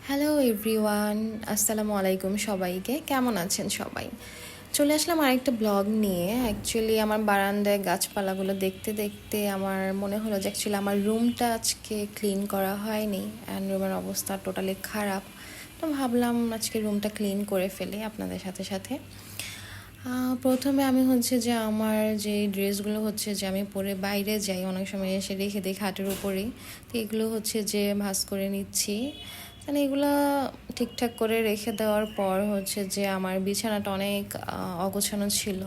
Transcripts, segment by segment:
Hello everyone, আসসালামু আলাইকুম সবাইকে। কেমন আছেন সবাই? চলে আসলাম আরেকটা ব্লগ নিয়ে। অ্যাকচুয়ালি আমার বারান্দায় গাছপালাগুলো দেখতে দেখতে আমার মনে হলো যে অ্যাকচুয়ালি আমার রুমটা আজকে ক্লিন করা হয়নি অ্যান্ড রুমের অবস্থা টোটালি খারাপ। তো ভাবলাম আজকে রুমটা ক্লিন করে ফেলি আপনাদের সাথে সাথে। প্রথমে আমি হচ্ছে যে আমার যে ড্রেসগুলো হচ্ছে যে আমি পরে বাইরে যাই, অনেক সময় এসে রেখে দিই খাটের উপরেই। তো এগুলো হচ্ছে যে ভাঁজ করে নিচ্ছি। মানে এগুলো ঠিকঠাক করে রেখে দেওয়ার পর হচ্ছে যে আমার বিছানাটা অনেক অগোছানো ছিল।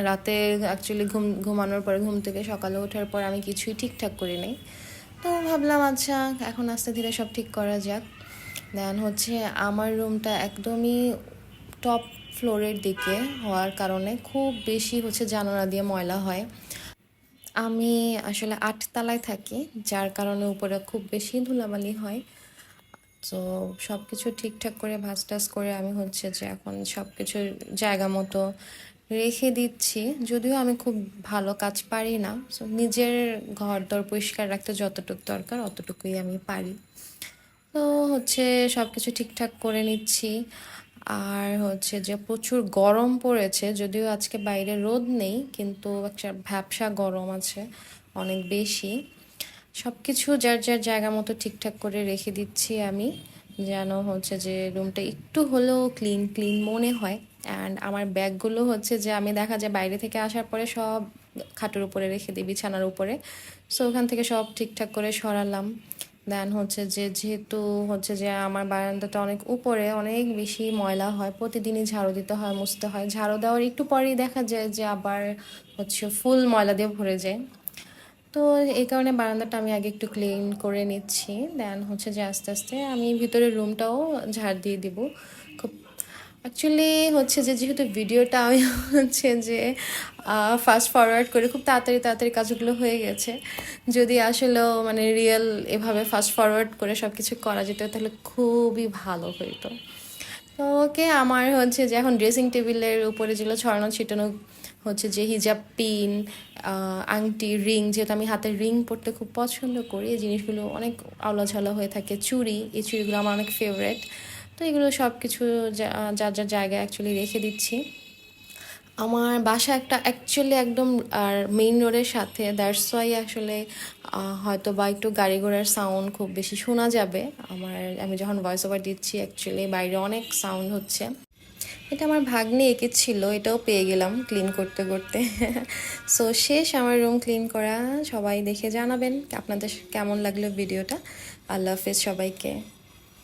রাতে অ্যাকচুয়ালি ঘুমানোর পরে ঘুম থেকে সকালে ওঠার পর আমি কিছুই ঠিকঠাক করি নাই। তো ভাবলাম আচ্ছা এখন আস্তে ধীরে সব ঠিক করা যাক। দেন হচ্ছে আমার রুমটা একদমই টপ ফ্লোরের দিকে হওয়ার কারণে খুব বেশি হচ্ছে জানালা দিয়ে ময়লা হয়। আমি আসলে 8 তলায় থাকি, যার কারণে উপরে খুব বেশি ধুলাবালি হয়। তো সব কিছু ঠিকঠাক করে ভাঁজ টাজ করে আমি হচ্ছে যে এখন সব কিছু জায়গা মতো রেখে দিচ্ছি। যদিও আমি খুব ভালো কাজ পারি না, সো নিজের ঘর দর পরিষ্কার রাখতে যতটুকু দরকার অতটুকুই আমি পারি। তো হচ্ছে সব কিছু ঠিকঠাক করে নিচ্ছি। আর হচ্ছে যে প্রচুর গরম পড়েছে, যদিও আজকে বাইরে রোদ নেই কিন্তু একটা ভ্যাপসা গরম আছে অনেক বেশি। সব কিছু যার যার জায়গা মতো ঠিকঠাক করে রেখে দিচ্ছি আমি, যেন হচ্ছে যে রুমটা একটু হলেও ক্লিন ক্লিন মনে হয়। অ্যান্ড আমার ব্যাগগুলো হচ্ছে যে আমি দেখা যায় বাইরে থেকে আসার পরে সব খাটের উপরে রেখে দিই, বিছানার উপরে। সো ওখান থেকে সব ঠিকঠাক করে সরালাম। দেন হচ্ছে যে যেহেতু হচ্ছে যে আমার বারান্দাটা অনেক উপরে, অনেক বেশি ময়লা হয়, প্রতিদিনই ঝাড়ু দিতে হয়, মুছতে হয়। ঝাড়ু দেওয়ার একটু পরেই দেখা যায় যে আবার হচ্ছে ফুল ময়লা দিয়ে ভরে যায়। তো এই কারণে বারান্দাটা আমি আগে একটু ক্লিন করে নিচ্ছি। দেন হচ্ছে যে আস্তে আস্তে আমি ভিতরের রুমটাও ঝাড় দিয়ে দিব। খুব অ্যাকচুয়ালি হচ্ছে যে যেহেতু ভিডিওটা আমি হচ্ছে যে ফাস্ট ফরওয়ার্ড করে খুব তাড়াতাড়ি তাড়াতাড়ি কাজগুলো হয়ে গেছে। যদি আসলেও মানে রিয়েল এভাবে ফাস্ট ফরওয়ার্ড করে সব কিছু করা যেত তাহলে খুবই ভালো হইতো। তো ওকে, আমার হচ্ছে যে এখন ড্রেসিং টেবিলের উপরে যেগুলো ছড়ানো ছিটানো হচ্ছে যে হিজাব পিন, আংটি, রিং, যেহেতু আমি হাতের রিং পরতে খুব পছন্দ করি, এই জিনিসগুলো অনেক আওলাঝালা হয়ে থাকে। চুড়ি, এই চুড়িগুলো আমার অনেক ফেভারেট। তো এগুলো সব কিছু যার যার জায়গায় অ্যাকচুয়ালি রেখে দিচ্ছি। আমার বাসা একটা অ্যাকচুয়ালি একদম আর মেইন রোডের সাথে, দ্যাটস ওয়াই আসলে হয়তো বা একটু গাড়ি ঘোড়ার সাউন্ড খুব বেশি শোনা যাবে। আমি যখন ভয়েস ওভার দিচ্ছি অ্যাকচুয়ালি বাইরে অনেক সাউন্ড হচ্ছে। এটা আমার ভাগ্নে এঁকেছিল, এটাও পেয়ে গেলাম ক্লিন করতে করতে। সো শেষ আমার রুম ক্লিন করা। সবাই দেখে জানাবেন আপনাদের কেমন লাগলো ভিডিওটা। আল্লাহ হাফেজ সবাইকে।